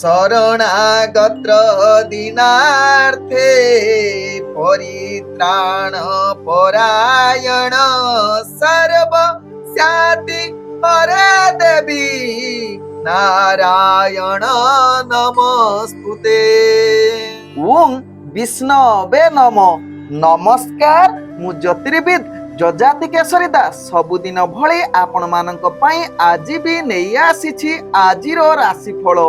শরণাগত্র দীনার্থে পরিত্রাণ পরায়ণ সর্ব স্যাতি হরে দেবী নারায়ণ নমস্তুতে। ওং বিষ্ণবে নম। নমস্କାର, ମୁଁ ଜ୍ୟୋତିର୍ବିଦ ଯଜାତି କେଶରୀ ଦାସ ସବୁଦିନ ଭଳି ଆପଣମାନଙ୍କ ପାଇଁ ଆଜି ବି ନେଇ ଆସିଛି ଆଜିର ରାଶିଫଳ।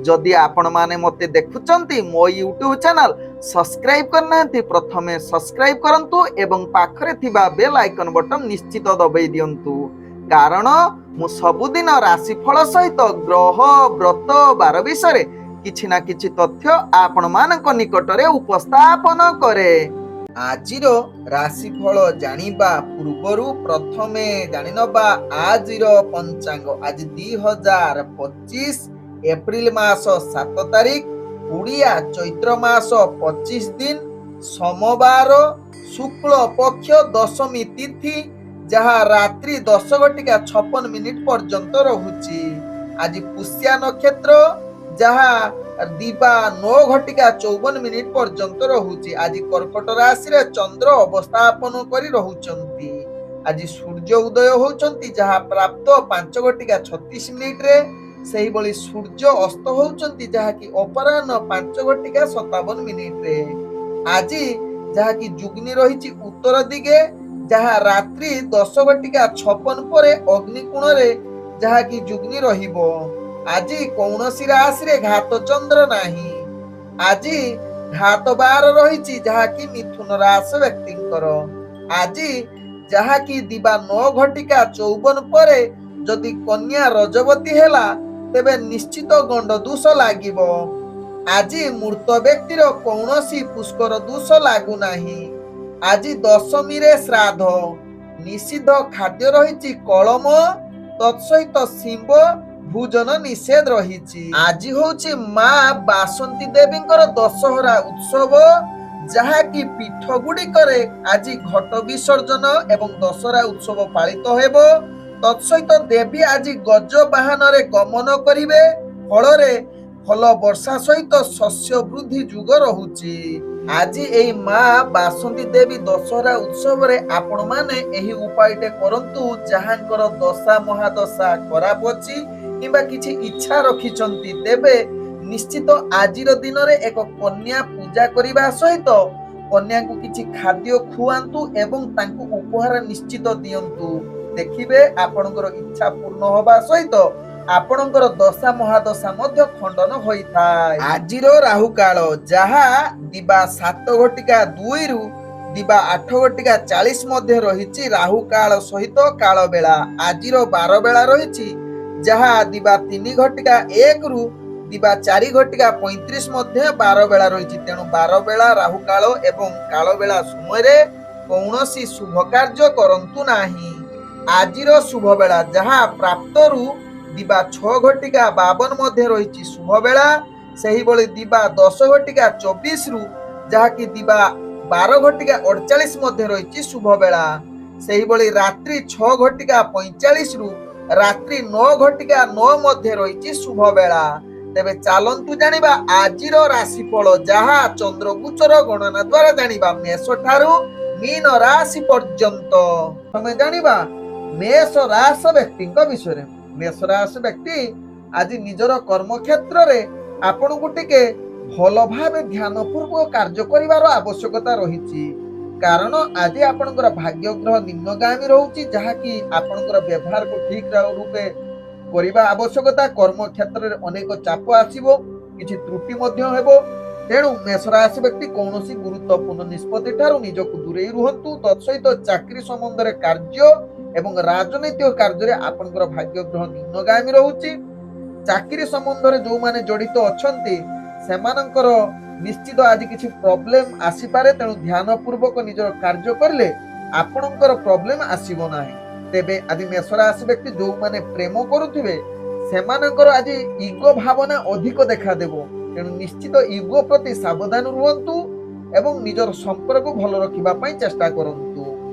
ଯଦି ଆପଣମାନେ ମୋତେ ଦେଖୁଛନ୍ତି ମୋ ୟୁଟ୍ୟୁବ ଚ୍ୟାନେଲ ସବସ୍କ୍ରାଇବ କରିନାହାନ୍ତି, ପ୍ରଥମେ ସବସ୍କ୍ରାଇବ କରନ୍ତୁ ଏବଂ ପାଖରେ ଥିବା ବେଲ୍ ଆଇକନ ବଟନ ନିଶ୍ଚିତ ଦବାଇ ଦିଅନ୍ତୁ, କାରଣ ମୁଁ ସବୁଦିନ ରାଶିଫଳ ସହିତ ଗ୍ରହ ବ୍ରତ ବାର ବିଷୟରେ କିଛି ନା କିଛି ତଥ୍ୟ ଆପଣମାନଙ୍କ ନିକଟରେ ଉପସ୍ଥାପନ କରେ। ଆଜିର ରାଶିଫଳ ଜାଣିବା ପୂର୍ବରୁ ପ୍ରଥମେ ଜାଣିନେବା ଆଜିର ପଞ୍ଚାଙ୍ଗ। ଆଜି 2025 ଏପ୍ରିଲ ମାସ 7 ତାରିଖ, ଓଡ଼ିଆ ଚୈତ୍ର ମାସ 25 ଦିନ, ସୋମବାର, ଶୁକ୍ଳ ପକ୍ଷ ଦଶମୀ ତିଥି, ଯାହା ରାତ୍ରି 10:56 ପର୍ଯ୍ୟନ୍ତ ରହୁଛି। ଆଜି ପୁଷ୍ୟା ନକ୍ଷତ୍ର, ଯାହା ଦିବା 9:54 ପର୍ଯ୍ୟନ୍ତ ରହୁଛି। ଆଜି କର୍କଟ ରାଶିରେ ଚନ୍ଦ୍ର ଅବସ୍ଥାପନ କରି ରହୁଛନ୍ତି। ଆଜି ସୂର୍ଯ୍ୟ ଉଦୟ ହେଉଛନ୍ତି, ଯାହା ପ୍ରାପ୍ତ 5:36 ସେହିଭଳି ସୂର୍ଯ୍ୟ ଅସ୍ତ ହେଉଛନ୍ତି, ଯାହାକି ଅପରାହ୍ନ 5:57। ଆଜି ଯାହାକି ଯୁଗ୍ନି ରହିଛି ଉତ୍ତର ଦିଗେ, ଯାହା ରାତ୍ରି 10:56 ପରେ ଅଗ୍ନିକୋଣରେ ଯାହାକି ଯୁଗ୍ନି ରହିବ। ଆଜି କୌଣସି ରାଶିରେ ଘାତ ଚନ୍ଦ୍ର ନାହିଁ। ଆଜି ଘାତ ବାର ରହିଛି, ଯାହାକି ମିଥୁନ ରାଶି ବ୍ୟକ୍ତିଙ୍କର। ଆଜି ଯାହାକି ଦିବା 9:54 ପରେ ଯଦି କନ୍ୟା ରଜବତୀ ହେଲା ତେବେ ନିଶ୍ଚିତ ଗଣ୍ଡ ଦୋଷ ଲାଗିବ। ଆଜି ମୃତ ବ୍ୟକ୍ତିର କୌଣସି ପୁଷ୍କର ଦୋଷ ଲାଗୁନାହିଁ। ଆଜି ଦଶମୀରେ ଶ୍ରାଦ୍ଧ। ନିଷିଦ୍ଧ ଖାଦ୍ୟ ରହିଛି କଳମ, ତତ୍ସହିତ ଶିମ୍ବ ଭୋଜନ ନିଷେଧ ରହିଛି। ଆଜି ହଉଛି ମା ବାସନ୍ତୀ ଦେବୀଙ୍କର ଦଶହରା ଉତ୍ସବ, ଯାହାକି ପୀଠ ଗୁଡିକରେ ଆଜି ଘଟ ବିସର୍ଜନ ଏବଂ ଦଶହରା ଉତ୍ସବ ପାଳିତ ହେବ। ତତ୍ସହିତ ଦେବୀ ଆଜି ଗଜ ବାହନରେ ଗମନ କରିବେ, ଫଳରେ ଫଳ ବର୍ଷା ସହିତ ଶସ୍ୟ ବୃଦ୍ଧି ଯୁଗ ରହୁଛି। ଆଜି ଏହି ମା ବାସନ୍ତୀ ଦେବୀ ଦଶହରା ଉତ୍ସବରେ ଆପଣମାନେ ଏହି ଉପାୟଟେ କରନ୍ତୁ, ଯାହାଙ୍କର ଦଶା ମହାଦଶା ଖରାପ ଅଛି କିମ୍ବା କିଛି ଇଚ୍ଛା ରଖିଛନ୍ତି, ତେବେ ନିଶ୍ଚିତ ଆଜିର ଦିନରେ ଏକ କନ୍ୟା ପୂଜା କରିବା ସହିତ କନ୍ୟାକୁ କିଛି ଖାଦ୍ୟ ଖୁଆନ୍ତୁ ଏବଂ ତାଙ୍କୁ ଉପହାର ନିଶ୍ଚିତ ଦିଅନ୍ତୁ। ଦେଖିବେ ଆପଣଙ୍କର ଇଚ୍ଛା ପୂର୍ଣ୍ଣ ହେବା ସହିତ ଆପଣଙ୍କର ଦଶା ମହାଦଶା ମଧ୍ୟ ଖଣ୍ଡନ ହୋଇଥାଏ। ଆଜିର ରାହୁ କାଳ, ଯାହା ଦିବା 7:02 ଦିବା 8:40 ମଧ୍ୟ ରହିଛି। ରାହୁ କାଳ ସହିତ କାଳ ବେଳା। ଆଜିର ବାର ବେଳା ରହିଛି, ଯାହା ଦିବା 3:01 ଦିବା 4:35 ମଧ୍ୟ ବାର ବେଳା ରହିଛି। ତେଣୁ ବାର ବେଳା, ରାହୁ କାଳ ଏବଂ କାଳ ବେଳା ସମୟରେ କୌଣସି ଶୁଭ କାର୍ଯ୍ୟ କରନ୍ତୁ ନାହିଁ। ଆଜିର ଶୁଭ ବେଳା, ଯାହା ପ୍ରାପ୍ତରୁ ଦିବା 6:52 ମଧ୍ୟ ରହିଛି ଶୁଭ ବେଳା। ସେହିଭଳି ଦିବା 10:24 ଯାହାକି ଦିବା 12:48 ମଧ୍ୟ ରହିଛି ଶୁଭ ବେଳା। ସେହିଭଳି ରାତ୍ରି 6:45 ରାତ୍ରି 9:09 ମଧ୍ୟ ରହିଛି ଶୁଭ ବେଳା। ତେବେ ଚାଲନ୍ତୁ ଜାଣିବା ଆଜିର ରାଶିଫଳ, ଯାହା ଚନ୍ଦ୍ରଗୋଚର ଗଣନା ଦ୍ୱାରା ଜାଣିବା ମେଷ ଠାରୁ ମୀନ ରାଶି ପର୍ଯ୍ୟନ୍ତ। ଆମେ ଜାଣିବା ମେଷ ରାଶି ବ୍ୟକ୍ତିଙ୍କ ବିଷୟରେ। ମେଷ ରାଶି ବ୍ୟକ୍ତି ଆଜି ନିଜର କର୍ମକ୍ଷେତ୍ରରେ ଆପଣଙ୍କୁ ଟିକେ ଭଲ ଭାବେ ଧ୍ୟାନ ପୂର୍ବକ କାର୍ଯ୍ୟ କରିବାର ଆବଶ୍ୟକତା ରହିଛି, କାରଣ ଆଜି ଆପଣଙ୍କର ଭାଗ୍ୟ ଗ୍ରହ ନିମ୍ନଗାମୀ ରହୁଛି, ଯାହାକି ଆପଣଙ୍କର ବ୍ୟବହାରକୁ ଠିକ ରୂପେ କରିବା ଆବଶ୍ୟକତା। କର୍ମକ୍ଷେତ୍ରରେ ଅନେକ ଚାପ ଆସିବ, କିଛି ତ୍ରୁଟି ମଧ୍ୟ ହେବ। ତେଣୁ ମେଷ ରାଶି ବ୍ୟକ୍ତି କୌଣସି ଗୁରୁତ୍ୱପୂର୍ଣ୍ଣ ନିଷ୍ପତ୍ତି ଠାରୁ ନିଜକୁ ଦୂରେଇ ରୁହନ୍ତୁ। ତତ୍ସହିତ ଚାକିରି ସମ୍ବନ୍ଧରେ କାର୍ଯ୍ୟ ଏବଂ ରାଜନୈତିକ କାର୍ଯ୍ୟରେ ଆପଣଙ୍କର ଭାଗ୍ୟ ଗ୍ରହ ନିମ୍ନଗାମୀ ରହୁଛି। ଚାକିରି ସମ୍ବନ୍ଧରେ ଯେଉଁମାନେ ଜଡ଼ିତ ଅଛନ୍ତି ସେମାନଙ୍କର ନିଶ୍ଚିତ ଆଜି କିଛି ପ୍ରୋବ୍ଲେମ ଆସିପାରେ, ତେଣୁ ଧ୍ୟାନ ପୂର୍ବକ ନିଜର କାର୍ଯ୍ୟ କରିଲେ ଆପଣଙ୍କର ପ୍ରୋବ୍ଲେମ ଆସିବ ନାହିଁ। ତେବେ ଆଜି ମେଷ ରାଶି ବ୍ୟକ୍ତି ଯେଉଁମାନେ ପ୍ରେମ କରୁଥିବେ ସେମାନଙ୍କର ଆଜି ଇଗୋ ଭାବନା ଅଧିକ ଦେଖାଦେବ, ତେଣୁ ନିଶ୍ଚିତ ଇଗୋ ପ୍ରତି ସାବଧାନ ରୁହନ୍ତୁ ଏବଂ ନିଜର ସମ୍ପର୍କ ଭଲ ରଖିବା ପାଇଁ ଚେଷ୍ଟା କରନ୍ତୁ।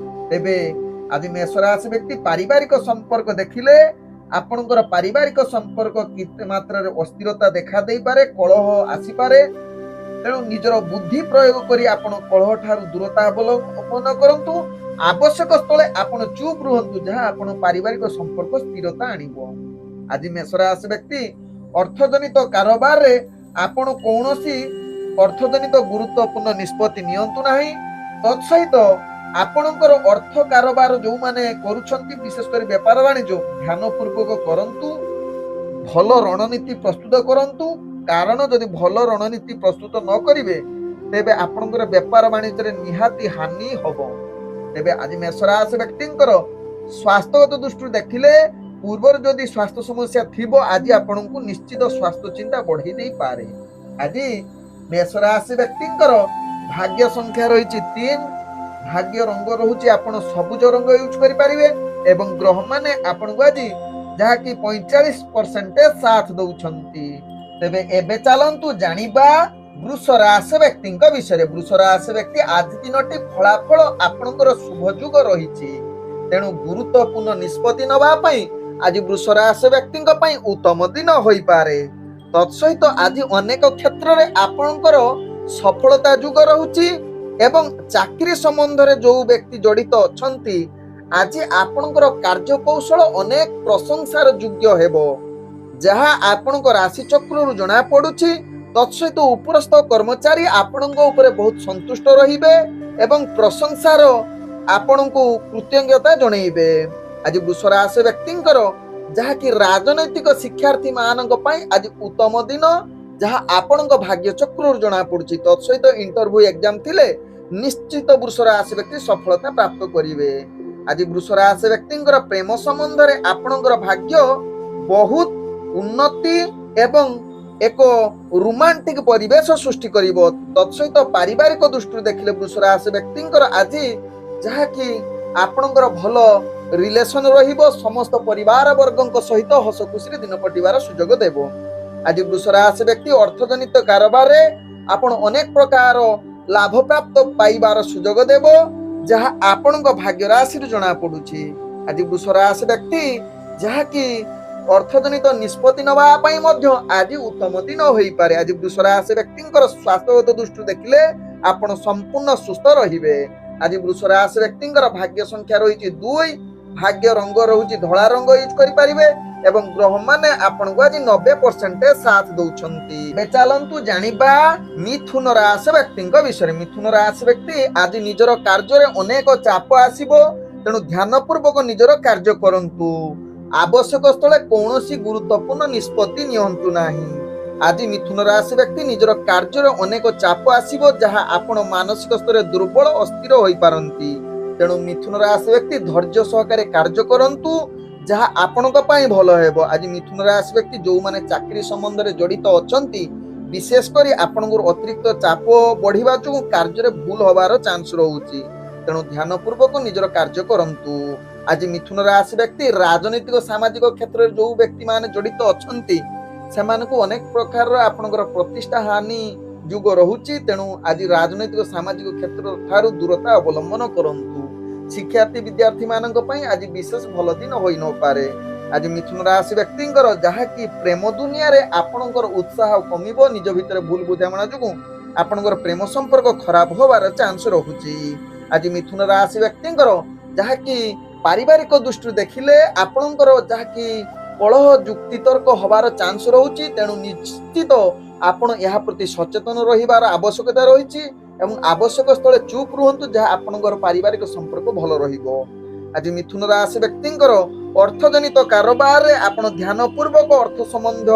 ତେବେ ଆଜି ମେଷ ରାଶି ବ୍ୟକ୍ତି ପାରିବାରିକ ସମ୍ପର୍କ ଦେଖିଲେ ଆପଣଙ୍କର ପାରିବାରିକ ସମ୍ପର୍କ କେତେ ମାତ୍ରାରେ ଅସ୍ଥିରତା ଦେଖା ଦେଇପାରେ, କଳହ ଆସିପାରେ। ତେଣୁ ନିଜର ବୁଦ୍ଧି ପ୍ରୟୋଗ କରି ଆପଣ କଳହ ଠାରୁ ଦୂରତା ଅବଲମ୍ବନ କରନ୍ତୁ। ଆବଶ୍ୟକ ସ୍ଥଳେ ଆପଣ ଚୁପ୍ ରୁହନ୍ତୁ, ଯାହା ଆପଣ ପାରିବାରିକ ସମ୍ପର୍କ ସ୍ଥିରତା ଆଣିବ। ଆଜି ମେଷ ରାଶି ବ୍ୟକ୍ତି ଅର୍ଥଜନିତ କାରବାରରେ ଆପଣ କୌଣସି ଅର୍ଥଜନିତ ଗୁରୁତ୍ୱପୂର୍ଣ୍ଣ ନିଷ୍ପତ୍ତି ନିଅନ୍ତୁ ନାହିଁ। ତତ୍ସହିତ ଆପଣଙ୍କର ଅର୍ଥ କାରବାର ଯୋଉମାନେ କରୁଛନ୍ତି, ବିଶେଷ କରି ବେପାର ବାଣିଜ୍ୟ, ଧ୍ୟାନ ପୂର୍ବକ କରନ୍ତୁ। ଭଲ ରଣନୀତି ପ୍ରସ୍ତୁତ କରନ୍ତୁ, କାରଣ ଯଦି ଭଲ ରଣନୀତି ପ୍ରସ୍ତୁତ ନ କରିବେ ତେବେ ଆପଣଙ୍କର ବେପାର ବାଣିଜ୍ୟରେ ନିହାତି ହାନି ହବ। ତେବେ ଆଜି ମେଷ ରାଶି ବ୍ୟକ୍ତିଙ୍କର ସ୍ୱାସ୍ଥ୍ୟଗତ ଦୃଷ୍ଟିରୁ ଦେଖିଲେ ପୂର୍ବରୁ ଯଦି ସ୍ୱାସ୍ଥ୍ୟ ସମସ୍ୟା ଥିବ, ଆଜି ଆପଣଙ୍କୁ ନିଶ୍ଚିତ ସ୍ୱାସ୍ଥ୍ୟ ଚିନ୍ତା ବଢେଇ ଦେଇପାରେ। ଆଜି ମେଷ ରାଶି ବ୍ୟକ୍ତିଙ୍କର ଭାଗ୍ୟ ସଂଖ୍ୟା ରହିଛି 3, ଭାଗ୍ୟ ରଙ୍ଗ ରହୁଛି ଆପଣ ସବୁଜ ରଙ୍ଗ ୟୁଜ କରିପାରିବେ ଏବଂ ଗ୍ରହମାନେ ଆପଣଙ୍କୁ ଆଜି ଯାହାକି 45% ସାଥ ଦଉଛନ୍ତି। ତେବେ ଏବେ ଚାଲନ୍ତୁ ଜାଣିବା ବୃଷ ରାଶି ବ୍ୟକ୍ତିଙ୍କ ବିଷୟରେ। ବୃଷ ରାଶି ବ୍ୟକ୍ତି ଆଜି ଦିନଟି ଫଳାଫଳ ଆପଣଙ୍କର ଶୁଭ ଯୁଗ ରହିଛି, ତେଣୁ ଗୁରୁତ୍ୱପୂର୍ଣ୍ଣ ନିଷ୍ପତ୍ତି ନେବା ପାଇଁ ଆଜି ବୃଷ ରାଶି ବ୍ୟକ୍ତିଙ୍କ ପାଇଁ ଉତ୍ତମ ଦିନ ହୋଇପାରେ। ତତ୍ସହିତ ଆଜି ଅନେକ କ୍ଷେତ୍ରରେ ଆପଣଙ୍କର ସଫଳତା ଯୁଗ ରହୁଛି ଏବଂ ଚାକିରି ସମ୍ବନ୍ଧରେ ଯୋଉ ବ୍ୟକ୍ତି ଜଡିତ ଅଛନ୍ତି, ଆଜି ଆପଣଙ୍କର କାର୍ଯ୍ୟକୌଶଳ ଅନେକ ପ୍ରଶଂସାର ଯୋଗ୍ୟ ହେବ, ଯାହା ଆପଣଙ୍କ ରାଶି ଚକ୍ରରୁ ଜଣା ପଡୁଛି। ତତ୍ସହିତ ଉପରସ୍ଥ କର୍ମଚାରୀ ଆପଣଙ୍କ ଉପରେ ବହୁତ ସନ୍ତୁଷ୍ଟ ରହିବେ ଏବଂ ପ୍ରଶଂସାର ଆପଣଙ୍କୁ କୃତଜ୍ଞତା ଜଣେଇବେ। ଆଜି ବୃଷ ରାଶି ବ୍ୟକ୍ତିଙ୍କର ଯାହାକି ରାଜନୈତିକ ଶିକ୍ଷାର୍ଥୀ ମାନଙ୍କ ପାଇଁ ଆଜି ଉତ୍ତମ ଦିନ, ଯାହା ଆପଣଙ୍କ ଭାଗ୍ୟ ଚକ୍ରରୁ ଜଣା ପଡୁଛି। ତତ୍ସହିତ ଇଣ୍ଟରଭ୍ୟୁ ଏକ୍ଜାମ ଥିଲେ ନିଶ୍ଚିତ ବୃଷ ରାଶି ବ୍ୟକ୍ତି ସଫଳତା ପ୍ରାପ୍ତ କରିବେ। ଆଜି ବୃଷ ରାଶି ବ୍ୟକ୍ତିଙ୍କର ପ୍ରେମ ସମ୍ବନ୍ଧରେ ଆପଣଙ୍କର ଭାଗ୍ୟ ବହୁତ ଉନ୍ନତି ଏବଂ ଏକ ରୋମାଣ୍ଟିକ ପରିବେଶ ସୃଷ୍ଟି କରିବ। ତତ୍ସହିତ ପାରିବାରିକ ଦୃଷ୍ଟିରୁ ଦେଖିଲେ ବୃଷ ରାଶି ବ୍ୟକ୍ତିଙ୍କର ଆଜି ଯାହାକି ଆପଣଙ୍କର ଭଲ ରିଲେସନ ରହିବ, ସମସ୍ତ ପରିବାର ବର୍ଗଙ୍କ ସହିତ ହସ ଖୁସିରେ ଦିନ କଟିବାର ସୁଯୋଗ ଦେବ। ଆଜି ବୃଷ ରାଶି ବ୍ୟକ୍ତି ଅର୍ଥଜନିତ କାରବାରରେ ଆପଣ ଅନେକ ପ୍ରକାର ଲାଭ ପ୍ରାପ୍ତ ପାଇବାର ସୁଯୋଗ ଦେବ, ଯାହା ଆପଣଙ୍କ ଭାଗ୍ୟ ରାଶିରୁ ଜଣା ପଡୁଛି। ଆଜି ବୃଷ ରାଶି ବ୍ୟକ୍ତି ଯାହାକି ଅର୍ଥଜନିତ ନିଷ୍ପତ୍ତି ନେବା ପାଇଁ ମଧ୍ୟ ଆଜି ଉତ୍ତମ ଦିନ ହୋଇପାରେ। ଆଜି ବୃଷ ରାଶି ବ୍ୟକ୍ତିଙ୍କର ସ୍ୱାସ୍ଥ୍ୟଗତ ଦୃଷ୍ଟିରୁ ଦେଖିଲେ ଆପଣ ସମ୍ପୂର୍ଣ୍ଣ ସୁସ୍ଥ ରହିବେ। ଆଜି ବୃଷ ରାଶି ବ୍ୟକ୍ତିଙ୍କର ଭାଗ୍ୟ ସଂଖ୍ୟା ରହିଛି 2, ଭାଗ୍ୟ ରଙ୍ଗ ରହୁଛି ଧଳା ରଙ୍ଗ ୟୁଜ କରିପାରିବେ ଏବଂ ଗ୍ରହମାନେ ଆପଣଙ୍କୁ ଆଜି 90% ସାଥ ଦଉଛନ୍ତି। ଏବେ ଚାଲନ୍ତୁ ଜାଣିବା ମିଥୁନ ରାଶି ବ୍ୟକ୍ତିଙ୍କ ବିଷୟରେ। ମିଥୁନ ରାଶି ବ୍ୟକ୍ତି ଆଜି ନିଜର କାର୍ଯ୍ୟରେ ଅନେକ ଚାପ ଆସିବ, ତେଣୁ ଧ୍ୟାନ ପୂର୍ବକ ନିଜର କାର୍ଯ୍ୟ କରନ୍ତୁ। ଆବଶ୍ୟକ ସ୍ଥଳେ କୌଣସି ଗୁରୁତ୍ୱପୂର୍ଣ୍ଣ ନିଷ୍ପତ୍ତି ନିଅନ୍ତୁ ନାହିଁ। ଆଜି ମିଥୁନ ରାଶି ବ୍ୟକ୍ତି ନିଜର କାର୍ଯ୍ୟରେ ଅନେକ ଚାପ ଆସିବ, ଯାହା ଆପଣ ମାନସିକ ସ୍ତରରେ ଦୁର୍ବଳ ଅସ୍ଥିର ହୋଇପାରନ୍ତି। ତେଣୁ ମିଥୁନ ରାଶି ବ୍ୟକ୍ତି ଧୈର୍ଯ୍ୟ ସହକାରେ କାର୍ଯ୍ୟ କରନ୍ତୁ, ଯାହା ଆପଣଙ୍କ ପାଇଁ ଭଲ ହେବ। ଆଜି ମିଥୁନ ରାଶି ବ୍ୟକ୍ତି ଯୋଉମାନେ ଚାକିରି ସମ୍ବନ୍ଧରେ ଜଡିତ ଅଛନ୍ତି, ବିଶେଷ କରି ଆପଣଙ୍କର ଅତିରିକ୍ତ ଚାପ ବଢିବା ଯୋଗୁଁ କାର୍ଯ୍ୟରେ ଭୁଲ ହବାର ଚାନ୍ସ ରହୁଛି, ତେଣୁ ଧ୍ୟାନ ପୂର୍ବକ ନିଜର କାର୍ଯ୍ୟ କରନ୍ତୁ। ଆଜି ମିଥୁନ ରାଶି ବ୍ୟକ୍ତି ରାଜନୈତିକ ସାମାଜିକ କ୍ଷେତ୍ରରେ ଯୋଉ ବ୍ୟକ୍ତି ମାନେ ଜଡିତ ଅଛନ୍ତି, ସେମାନଙ୍କୁ ଅନେକ ପ୍ରକାରର ଆପଣଙ୍କର ପ୍ରତିଷ୍ଠା ହାନି ଯୁଗ ରହୁଛି, ତେଣୁ ଆଜି ରାଜନୈତିକ ସାମାଜିକ କ୍ଷେତ୍ର ଠାରୁ ଦୂରତା ଅବଲମ୍ବନ କରନ୍ତୁ। ଶିକ୍ଷାର୍ଥୀ ବିଦ୍ୟାର୍ଥୀ ମାନଙ୍କ ପାଇଁ ଆଜି ବିଶେଷ ଭଲ ଦିନ ହୋଇ ନପାରେ। ଆଜି ମିଥୁନ ରାଶି ବ୍ୟକ୍ତିଙ୍କର ଯାହାକି ପ୍ରେମ ଦୁନିଆରେ ଆପଣଙ୍କର ଉତ୍ସାହ କମିବ, ନିଜ ଭିତରେ ଭୁଲ ବୁଝାମଣା ଯୋଗୁଁ ଆପଣଙ୍କର ପ୍ରେମ ସମ୍ପର୍କ ଖରାପ ହବାର ଚାନ୍ସ ରହୁଛି। ଆଜି ମିଥୁନ ରାଶି ବ୍ୟକ୍ତିଙ୍କର ଯାହାକି ପାରିବାରିକ ଦୃଷ୍ଟିରୁ ଦେଖିଲେ ଆପଣଙ୍କର ଯାହାକି କଳହ ଯୁକ୍ତିତର୍କ ହବାର ଚାନ୍ସ ରହୁଛି, ତେଣୁ ନିଶ୍ଚିତ ଆପଣ ଏହା ପ୍ରତି ସଚେତନ ରହିବାର ଆବଶ୍ୟକତା ରହିଛି ଏବଂ ଆବଶ୍ୟକ ସ୍ଥଳେ ଚୁପ୍ ରୁହନ୍ତୁ, ଯାହା ଆପଣଙ୍କର ପାରିବାରିକ ସମ୍ପର୍କ ଭଲ ରହିବ। ଆଜି ମିଥୁନ ରାଶି ବ୍ୟକ୍ତିଙ୍କର ଅର୍ଥଜନିତ କାରବାରରେ ଆପଣ ଧ୍ୟାନ ପୂର୍ବକ ଅର୍ଥ ସମ୍ବନ୍ଧ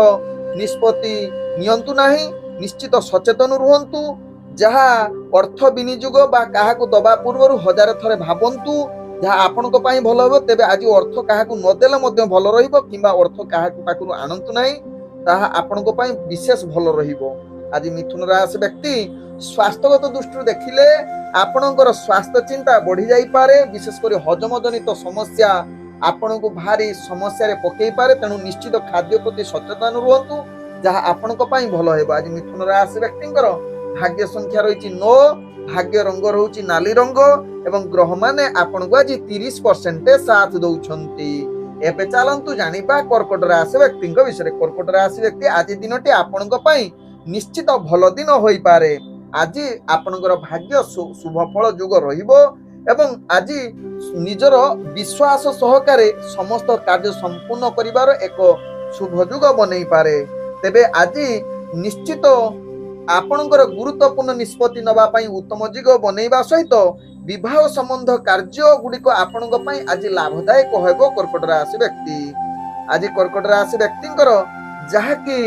ନିଷ୍ପତ୍ତି ନିଅନ୍ତୁ ନାହିଁ। ନିଶ୍ଚିତ ସଚେତନ ରୁହନ୍ତୁ, ଯାହା ଅର୍ଥ ବିନିଯୋଗ ବା କାହାକୁ ଦବା ପୂର୍ବରୁ 1000 ଥରେ ଭାବନ୍ତୁ, ଯାହା ଆପଣଙ୍କ ପାଇଁ ଭଲ ହେବ। ତେବେ ଆଜି ଅର୍ଥ କାହାକୁ ନଦେଲେ ମଧ୍ୟ ଭଲ ରହିବ, କିମ୍ବା ଅର୍ଥ କାହାକୁ ପାଖରୁ ଆଣନ୍ତୁ ନାହିଁ, ତାହା ଆପଣଙ୍କ ପାଇଁ ବିଶେଷ ଭଲ ରହିବ। ଆଜି ମିଥୁନ ରାଶି ବ୍ୟକ୍ତି ସ୍ୱାସ୍ଥ୍ୟଗତ ଦୃଷ୍ଟିରୁ ଦେଖିଲେ ଆପଣଙ୍କର ସ୍ୱାସ୍ଥ୍ୟ ଚିନ୍ତା ବଢି ଯାଇପାରେ, ବିଶେଷ କରି ହଜମ ଜନିତ ସମସ୍ୟା ଆପଣଙ୍କୁ ଭାରି ସମସ୍ୟାରେ ପକେଇ ପାରେ, ତେଣୁ ନିଶ୍ଚିତ ଖାଦ୍ୟ ପ୍ରତି ସଚେତନ ରୁହନ୍ତୁ, ଯାହା ଆପଣଙ୍କ ପାଇଁ ଭଲ ହେବ। ଆଜି ମିଥୁନ ରାଶି ବ୍ୟକ୍ତିଙ୍କର ଭାଗ୍ୟ ସଂଖ୍ୟା ରହିଛି 9, ଭାଗ୍ୟ ରଙ୍ଗ ରହୁଛି ନାଲି ରଙ୍ଗ ଏବଂ ଗ୍ରହମାନେ ଆପଣଙ୍କୁ ଆଜି 30% ସାଥ ଦଉଛନ୍ତି। एबे चलंतु जानिबा कर्कट राशि व्यक्तिଙ୍କ विषय। कर्कट राशि व्यक्ति आज दिनटी आपणଙ୍କ ପାଇଁ निश्चित भल दिन होई पारे। आज आपणଙ୍କର भाग्य शुभ फल जुग रहिबो एवं आज निजर विश्वास सहकारे समस्त कार्य संपूर्ण करिवार एक शुभ जुग बनै पारे। तेबे आज निश्चित आपणଙ୍କର गुरुत्वपूर्ण निष्पत्ति नबा ପାଇଁ उत्तम जुग बनैबा सहित विवाह संबंध कार्य गुड़िक आपणଙ୍କ ପାଇଁ आज लाभदायक होइबो। कर्कट राशि व्यक्ति आज कर्कट राशि व्यक्तिଙ୍କର ଯାହାକି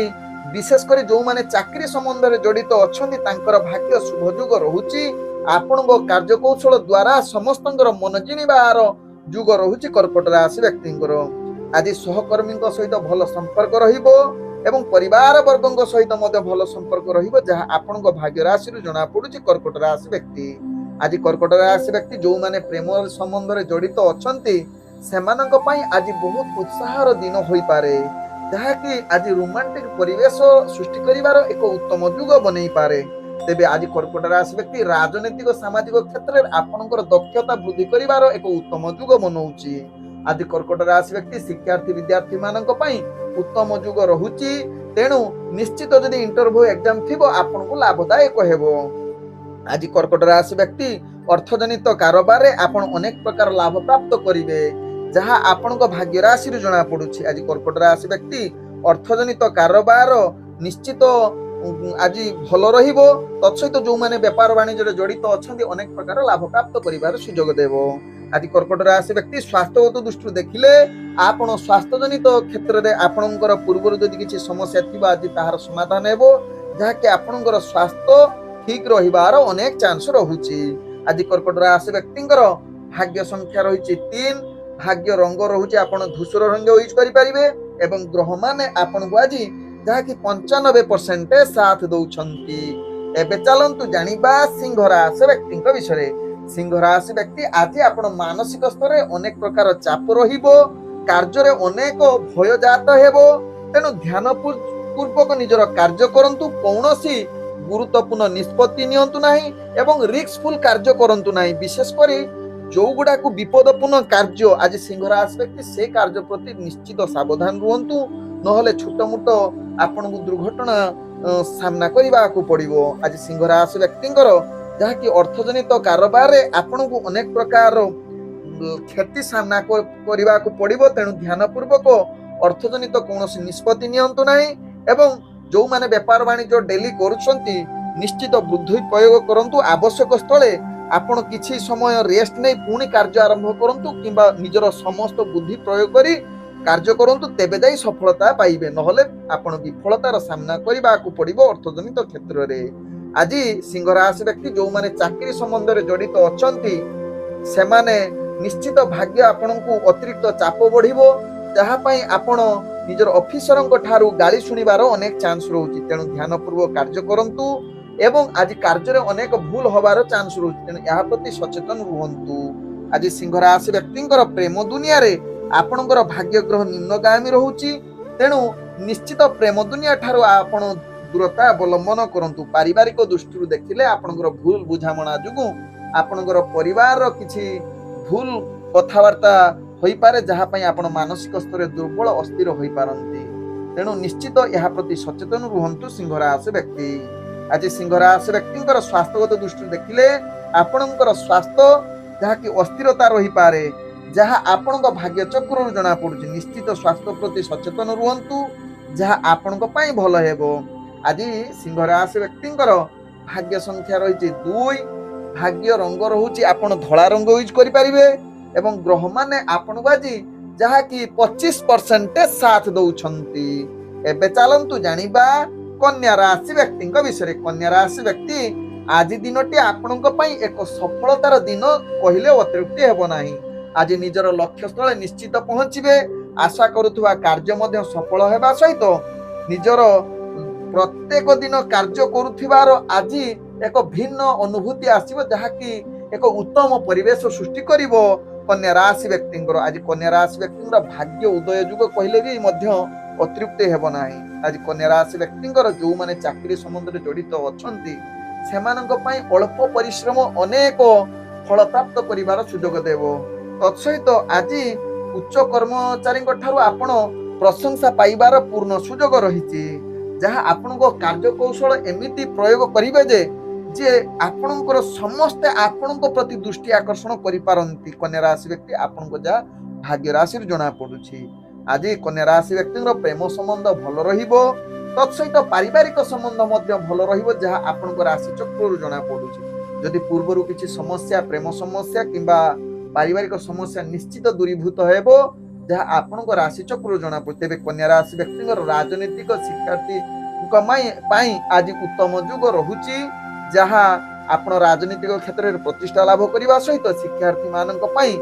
विशेष कर जो माने चाकरी संबंध रे जड़ित अछंती तांकर भाग्य शुभ जुग रहुची। आपणଙ୍କ कार्यकौशल द्वारा समस्तଙ୍କର मन जिनिबार जुग रहुची। कर्कट राशि व्यक्तिଙ୍କର आज सहकर्मीଙ୍କ सहित भल संपर्क रहिबो एवं परिवार वर्गଙ୍କ सहित मध्य भल संपर्क रहिबो जहा आपणଙ୍କ भाग्य राशि रु जणा पडुची। कर्कट राशि व्यक्ति आज कर्कट राशि व्यक्ति जो माने प्रेम संबंध रे जड़ित अछंती सेमानଙ୍କ ପାଇଁ आज बहुत उत्साहर दिन होई पारे जहाँकि आज रोमांटिक परिवेश सृष्टि करिवार एक उत्तम जुग बनै पारे। तेबे आज कर्कट राशि व्यक्ति राजनीतिक सामाजिक क्षेत्र में आपणकर दक्षता वृद्धि करिवार एक उत्तम जुग बनौची। आज कर्कट राशि व्यक्ति शिक्षार्थी विद्यार्थी मानक पई उत्तम जुग रहुची। तेणु निश्चित जदि इंटरव्यू एग्जाम थिबो आपनको लाभदायक हेबो। आज कर्कट राशि व्यक्ति अर्थजनित कारोबार रे आपण अनेक प्रकार लाभ प्राप्त करिवे जहा आपणक भाग्य राशि रु जणा पडुची। आज कर्कट राशि व्यक्ति अर्थजनित कारोबार निश्चित आज भल रहिबो। तत्सहित जो माने व्यापार वाणिज्य रे जड़ित अछंती अनेक प्रकार लाभ प्राप्त करिवार सुयोग देबो। आज कर्कट राशि व्यक्ति स्वास्थ्यगत दृष्टि देखिले आपण स्वास्थ्यजनित क्षेत्र रे आपणकर पूर्व जदि किछि समस्या थिबा आज ताहार समाधान हेबो जहा कि आपणकर स्वास्थ्य ठीक रहिबार अनेक चांस रहुची। आज कर्कट राशि व्यक्तिଙ୍କର भाग्य संख्या रहिछि 3। भाग्य रंग रहुछि आपण धूसर रंग यूज करि परिबे एवं ग्रह माने आपण को आज जहा कि 95% साथ दउछंती। एबे चलंतु जानिबा सिंह राशि व्यक्तिଙ୍କ विषय। सिंह राशि व्यक्ति आज आपण मानसिक स्तर रे अनेक प्रकार चाप रहिबो कार्य रे अनेक भय जात हेबो। तेनु ध्यान पूर्वक निजर कार्य करंतु कौनसी गुरुत्वपूर्ण निष्पत्ति नियंतु नाही एवं रिस्कफुल कार्य करंतु नाही। विशेष करी जो गुडा को विपदपूर्ण कार्य आज सिंह राशि व्यक्ति से कार्य प्रति निश्चित सावधान रुहंतु नहले छोट मोट आपण को दुर्घटना सामना करबा को पड़िबो। आज सिंह राशि व्यक्तिଙ୍କର जहा कि अर्थजनित कारोबार रे आपण को अनेक प्रकार क्षति सामना करबा को पड़िबो। तेनु ध्यान पूर्वक अर्थजनित कोनोसी निष्पत्ति नियंतु नाही एवं जो माने व्यापार वाणिज्य डेली करूछंती निश्चित बुद्धि प्रयोग करंतु। आवश्यक स्थले आपण किछि समय रेस्ट नै पुणी कार्य आरंभ करंतु किंबा निजर समस्त बुद्धि प्रयोग करी कार्य करंतु तेबे जाई सफलता पाइबे नहले आपण विफलतार सामना करबा को पड़िबो अर्थजनित क्षेत्र रे। आज सिंह राशि व्यक्ति जो माने चाकरी संबंध रे जड़ित अछंती सेमाने निश्चित भाग्य आपणको अतिरिक्त चाप बढ़िबो जहा पई आपण निजर ऑफिसरंक ठारू गाली सुनिबार अनेक चांस रहउची। तेनु ध्यान पूर्वक कार्य करंतु एवं आज कार्य रे अनेक भूल होबार चांस रहउची। तेनु या प्रति सचेतन रुहंतु। आज सिंह राशि व्यक्तिଙ୍କର प्रेम दुनिया रे आपणकर भाग्य ग्रह निम्नगामी रहउची। तेनु निश्चित प्रेम दुनिया ठारू आपण दूरता अवलंबन करंतु। पारिवारिक दृष्टि देखिले आपणकर भूल बुझामणा जुगु आपणकर परिवार रो किछि भूल कथावार्ता होई पारे जहा पई आपण मानसिक स्तर दुर्बल अस्थिर होई पारंती। तेणु निश्चित यह प्रति सचेतन रुहंतु सिंह राशि व्यक्ति। आज सिंह राशि व्यक्तिଙ୍କର स्वास्थ्यगत दृष्टि देखिले आपणकर स्वास्थ्य जहा कि अस्थिरता रही पारे जहा आपणक भाग्य चक्र जना पडुची। निश्चित स्वास्थ्य प्रति सचेतन रुहंतु जहा आपणक पई भल हेबो। आज सिंह राशि व्यक्तिଙ୍କର भाग्य संख्या रहिछि 2। भाग्य रंग रहुछि आपण धळा रंग यूज करि परिबे एवं ग्रह माने आपण को आज जहा कि 25% साथ दउछंती। एबे चलंतु जानिबा कन्या राशि व्यक्तिଙ୍କ विषय। कन्या राशि व्यक्ति आज दिनटी आपणक पई एक सफलतार दिन कहिले अतिरिक्त हेबो नाही। आज निजर लक्ष्य स्थले निश्चित पहुंचिबे। आशा करूथुवा कार्य मध्ये सफल हेबा सहित निजर प्रत्येक दिन कार्य करूथिबार आज एक भिन्न अनुभूति आसीबो जहा कि एक उत्तम परिवेश सृष्टि करिवो कन्या राशि व्यक्तिଙ୍କର। आज कन्या राशि व्यक्तिଙ୍କର भाग्य उदय जुग कहले भी मध्य अतिरिक्त हेबो नाही। आज कन्या राशि व्यक्तिଙ୍କର जो माने चाकरी संबंध रे जड़ित अछंती सेमानଙ୍କ ପାଇଁ अल्प परिश्रम अनेक फल प्राप्त करिवार सुयोग देबो। तत्सहित आज ଉଚ୍ଚ କର୍ମଚାରୀଙ୍କ ଠାରୁ ଆପଣ ପ୍ରଶଂସା ପାଇବାର ପୂର୍ଣ୍ଣ ସୁଯୋଗ ରହିଛି, ଯାହା ଆପଣଙ୍କ କାର୍ଯ୍ୟକୌଶଳ ଏମିତି ପ୍ରୟୋଗ କରିବେ ଯେ ଆପଣଙ୍କର ସମସ୍ତେ ଆପଣଙ୍କ ପ୍ରତି ଦୃଷ୍ଟି ଆକର୍ଷଣ କରିପାରନ୍ତି। କନ୍ୟା ରାଶି ବ୍ୟକ୍ତି ଆପଣଙ୍କ ଯାହା ଭାଗ୍ୟ ରାଶିରୁ ଜଣା ପଡୁଛି। ଆଜି କନ୍ୟା ରାଶି ବ୍ୟକ୍ତିଙ୍କର ପ୍ରେମ ସମ୍ବନ୍ଧ ଭଲ ରହିବ, ତତ୍ସହିତ ପାରିବାରିକ ସମ୍ବନ୍ଧ ମଧ୍ୟ ଭଲ ରହିବ, ଯାହା ଆପଣଙ୍କ ରାଶି ଚକ୍ରରୁ ଜଣା ପଡୁଛି। ଯଦି ପୂର୍ବରୁ କିଛି ସମସ୍ୟା, ପ୍ରେମ ସମସ୍ୟା କିମ୍ବା ପାରିବାରିକ ସମସ୍ୟା ନିଶ୍ଚିତ ଦୂରୀଭୂତ ହେବ, ଯାହା ଆପଣଙ୍କ ରାଶି ଚକ୍ରରୁ ଜଣା ପଡୁଛି। ତେବେ କନ୍ୟା ରାଶି ବ୍ୟକ୍ତିଙ୍କର ରାଜନୈତିକ ଶିକ୍ଷାର୍ଥୀଙ୍କ ପାଇଁ ଆଜି ଉତ୍ତମ ଯୁଗ ରହୁଛି, ଯାହା ଆପଣ ରାଜନୈତିକ କ୍ଷେତ୍ରରେ ପ୍ରତିଷ୍ଠା ଲାଭ କରିବା ସହିତ ଶିକ୍ଷାର୍ଥୀ ମାନଙ୍କ ପାଇଁ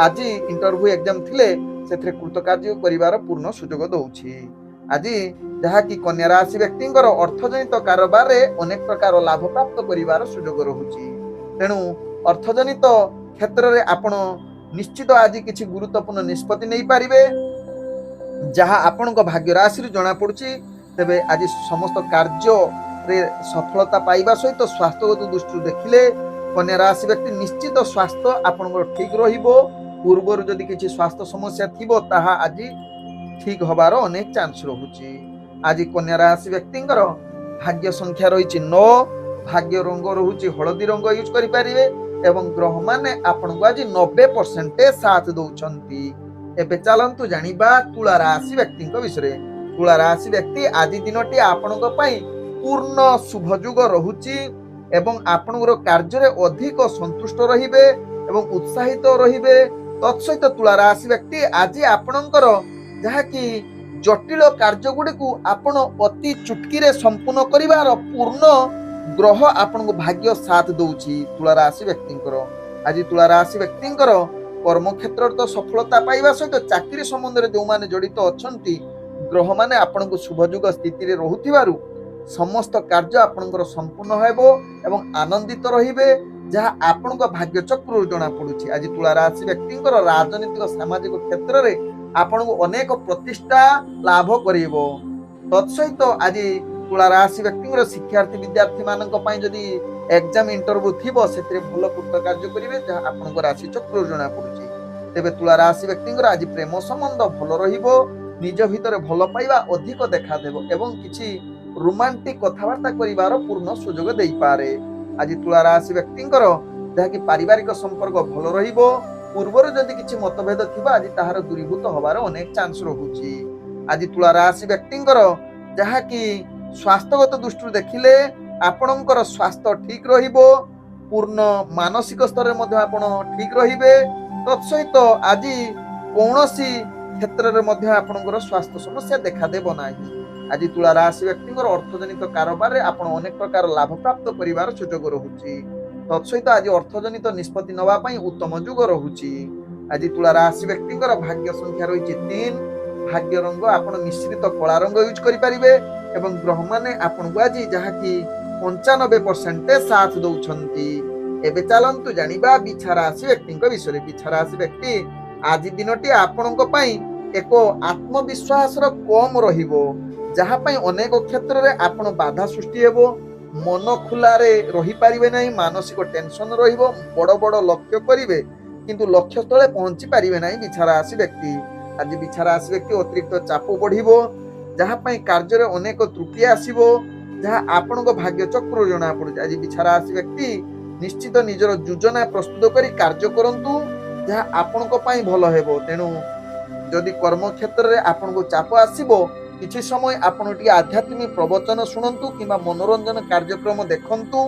ଆଜି ଇଣ୍ଟରଭ୍ୟୁ ଏକ୍ଜାମ ଥିଲେ ସେଥିରେ କୃତକାର୍ଯ୍ୟ କରିବାର ପୂର୍ଣ୍ଣ ସୁଯୋଗ ଦଉଛି। ଆଜି ଯାହାକି କନ୍ୟା ରାଶି ବ୍ୟକ୍ତିଙ୍କର ଅର୍ଥଜନିତ କାରବାରରେ ଅନେକ ପ୍ରକାର ଲାଭ ପ୍ରାପ୍ତ କରିବାର ସୁଯୋଗ ରହୁଛି। ତେଣୁ ଅର୍ଥଜନିତ କ୍ଷେତ୍ରରେ ଆପଣ ନିଶ୍ଚିତ ଆଜି କିଛି ଗୁରୁତ୍ୱପୂର୍ଣ୍ଣ ନିଷ୍ପତ୍ତି ନେଇପାରିବେ, ଯାହା ଆପଣଙ୍କ ଭାଗ୍ୟ ରାଶିରୁ ଜଣା ପଡୁଛି। ତେବେ ଆଜି ସମସ୍ତ କାର୍ଯ୍ୟରେ ସଫଳତା ପାଇବା ସହିତ ସ୍ୱାସ୍ଥ୍ୟଗତ ଦୃଷ୍ଟିରୁ ଦେଖିଲେ କନ୍ୟା ରାଶି ବ୍ୟକ୍ତି ନିଶ୍ଚିତ ସ୍ୱାସ୍ଥ୍ୟ ଆପଣଙ୍କର ଠିକ ରହିବ। ପୂର୍ବରୁ ଯଦି କିଛି ସ୍ୱାସ୍ଥ୍ୟ ସମସ୍ୟା ଥିବ ତାହା ଆଜି ଠିକ ହବାର ଅନେକ ଚାନ୍ସ ରହୁଛି। ଆଜି କନ୍ୟା ରାଶି ବ୍ୟକ୍ତିଙ୍କର ଭାଗ୍ୟ ସଂଖ୍ୟା ରହିଛି 9, ଭାଗ୍ୟ ରଙ୍ଗ ରହୁଛି ହଳଦୀ ରଙ୍ଗ ୟୁଜ କରିପାରିବେ ଏବଂ ଗ୍ରହମାନେ ଆପଣଙ୍କୁ ଆଜି 90% ସାଥ ଦଉଛନ୍ତି। ଏବେ ଚାଲନ୍ତୁ ଜାଣିବା ତୁଳା ରାଶି ବ୍ୟକ୍ତିଙ୍କ ବିଷୟରେ। ତୁଳା ରାଶି ବ୍ୟକ୍ତି ଆଜି ଦିନଟି ଆପଣଙ୍କ ପାଇଁ ପୂର୍ଣ୍ଣ ଶୁଭ ଯୁଗ ରହୁଛି ଏବଂ ଆପଣଙ୍କର କାର୍ଯ୍ୟରେ ଅଧିକ ସନ୍ତୁଷ୍ଟ ରହିବେ ଏବଂ ଉତ୍ସାହିତ ରହିବେ। ତତ୍ସହିତ ତୁଳା ରାଶି ବ୍ୟକ୍ତି ଆଜି ଆପଣଙ୍କର ଯାହାକି ଜଟିଳ କାର୍ଯ୍ୟ ଗୁଡ଼ିକୁ ଆପଣ ଅତି ଚୁଟକିରେ ସମ୍ପୂର୍ଣ୍ଣ କରିବାର ପୂର୍ଣ୍ଣ ଗ୍ରହ ଆପଣଙ୍କୁ ଭାଗ୍ୟ ସାଥ ଦଉଛି। ତୁଳା ରାଶି ବ୍ୟକ୍ତିଙ୍କର ଆଜି ତୁଳା ରାଶି ବ୍ୟକ୍ତିଙ୍କର କର୍ମକ୍ଷେତ୍ରରେ ତ ସଫଳତା ପାଇବା ସହିତ ଚାକିରି ସମ୍ବନ୍ଧରେ ଯେଉଁମାନେ ଜଡ଼ିତ ଅଛନ୍ତି, ଗ୍ରହମାନେ ଆପଣଙ୍କୁ ଶୁଭଯୁଗ ସ୍ଥିତିରେ ରହୁଥିବାରୁ ସମସ୍ତ କାର୍ଯ୍ୟ ଆପଣଙ୍କର ସମ୍ପୂର୍ଣ୍ଣ ହେବ ଏବଂ ଆନନ୍ଦିତ ରହିବେ, ଯାହା ଆପଣଙ୍କ ଭାଗ୍ୟ ଚକ୍ରରୁ ଜଣା ପଡୁଛି। ଆଜି ତୁଳା ରାଶି ବ୍ୟକ୍ତିଙ୍କର ରାଜନୈତିକ ସାମାଜିକ କ୍ଷେତ୍ରରେ ଆପଣଙ୍କୁ ଅନେକ ପ୍ରତିଷ୍ଠା ଲାଭ କରିବ। ତତ୍ସହିତ ଆଜି ତୁଳା ରାଶି ବ୍ୟକ୍ତିଙ୍କର ଶିକ୍ଷାର୍ଥୀ ବିଦ୍ୟାର୍ଥୀ ମାନଙ୍କ ପାଇଁ ଯଦି ଏକ୍ଜାମ ଇଣ୍ଟରଭ୍ୟୁ ଥିବ ସେଥିରେ ଭଲ କୃତକାର୍ଯ୍ୟ କରିବେ, ଯାହା ଆପଣଙ୍କ ରାଶି ଚକ୍ରରୁ ଜଣା ପଡୁଛି। ତେବେ ତୁଳା ରାଶି ବ୍ୟକ୍ତିଙ୍କର ଆଜି ପ୍ରେମ ସମ୍ବନ୍ଧ ଭଲ ରହିବ, ନିଜ ଭିତରେ ଭଲ ପାଇବା ଅଧିକ ଦେଖାଦେବ ଏବଂ କିଛି ରୋମାଣ୍ଟିକ କଥାବାର୍ତ୍ତା କରିବାର ପୂର୍ଣ୍ଣ ସୁଯୋଗ ଦେଇପାରେ। ଆଜି ତୁଳା ରାଶି ବ୍ୟକ୍ତିଙ୍କର ଯାହାକି ପାରିବାରିକ ସମ୍ପର୍କ ଭଲ ରହିବ, ପୂର୍ବରୁ ଯଦି କିଛି ମତଭେଦ ଥିବ ଆଜି ତାହାର ଦୂରୀଭୂତ ହବାର ଅନେକ ଚାନ୍ସ ରହୁଛି। ଆଜି ତୁଳା ରାଶି ବ୍ୟକ୍ତିଙ୍କର ଯାହାକି ସ୍ୱାସ୍ଥ୍ୟଗତ ଦୃଷ୍ଟିରୁ ଦେଖିଲେ ଆପଣଙ୍କର ସ୍ୱାସ୍ଥ୍ୟ ଠିକ ରହିବ, ପୂର୍ଣ୍ଣ ମାନସିକ ସ୍ତରରେ ମଧ୍ୟ ଆପଣ ଠିକ ରହିବେ। ତତ୍ସହିତ ଆଜି କୌଣସି କ୍ଷେତ୍ରରେ ମଧ୍ୟ ଆପଣଙ୍କର ସ୍ୱାସ୍ଥ୍ୟ ସମସ୍ୟା ଦେଖାଦେବ ନାହିଁ। ଆଜି ତୁଳା ରାଶି ବ୍ୟକ୍ତିଙ୍କର ଅର୍ଥଜନିତ କାରବାରରେ ଆପଣ ଅନେକ ପ୍ରକାର ଲାଭ ପ୍ରାପ୍ତ କରିବାର ସୁଯୋଗ ରହୁଛି। ତତ୍ସହିତ ଆଜି ଅର୍ଥଜନିତ ନିଷ୍ପତ୍ତି ନେବା ପାଇଁ ଉତ୍ତମ ଯୁଗ ରହୁଛି। ଆଜି ତୁଳା ରାଶି ବ୍ୟକ୍ତିଙ୍କର ଭାଗ୍ୟ ସଂଖ୍ୟା ରହିଛି 3, ଭାଗ୍ୟ ରଙ୍ଗ ଆପଣ ମିଶ୍ରିତ କଳା ରଙ୍ଗ ୟୁଜ କରିପାରିବେ ଏବଂ ଗ୍ରହମାନେ ଆପଣଙ୍କୁ ଆଜି ଯାହାକି 95% ସାଥ ଦଉଛନ୍ତି। ଏବେ ଚାଲନ୍ତୁ ଜାଣିବା ବିଛା ରାଶି ବ୍ୟକ୍ତିଙ୍କ ବିଷୟରେ। ବିଛା ରାଶି ବ୍ୟକ୍ତି ଆଜି ଦିନଟି ଆପଣଙ୍କ ପାଇଁ ଏକ ଆତ୍ମବିଶ୍ୱାସର କମ ରହିବ, ଯାହା ପାଇଁ ଅନେକ କ୍ଷେତ୍ରରେ ଆପଣ ବାଧା ସୃଷ୍ଟି ହେବ, ମନ ଖୋଲାରେ ରହିପାରିବେ ନାହିଁ, ମାନସିକ ଟେନସନ ରହିବ, ବଡ ବଡ ଲକ୍ଷ୍ୟ କରିବେ କିନ୍ତୁ ଲକ୍ଷ୍ୟ ସ୍ଥଳେ ପହଞ୍ଚି ପାରିବେ ନାହିଁ। ବିଛା ରାଶି ବ୍ୟକ୍ତି ଆଜି ବିଛା ରାଶି ବ୍ୟକ୍ତି ଅତିରିକ୍ତ ଚାପ ବଢିବ, ଯାହା ପାଇଁ କାର୍ଯ୍ୟରେ ଅନେକ ତ୍ରୁଟି ଆସିବ, ଯାହା ଆପଣଙ୍କ ଭାଗ୍ୟ ଚକ୍ରରୁ ଜଣା ପଡୁଛି। ଆଜି ବିଛା ରାଶି ବ୍ୟକ୍ତି ନିଶ୍ଚିତ ନିଜର ଯୋଜନା ପ୍ରସ୍ତୁତ କରି କାର୍ଯ୍ୟ କରନ୍ତୁ, ଯାହା ଆପଣଙ୍କ ପାଇଁ ଭଲ ହେବ। ତେଣୁ ଯଦି କର୍ମକ୍ଷେତ୍ରରେ ଆପଣଙ୍କୁ ଚାପ ଆସିବ, କିଛି ସମୟ ଆପଣ ଟିକେ ଆଧ୍ୟାତ୍ମିକ ପ୍ରବଚନ ଶୁଣନ୍ତୁ କିମ୍ବା ମନୋରଞ୍ଜନ କାର୍ଯ୍ୟକ୍ରମ ଦେଖନ୍ତୁ,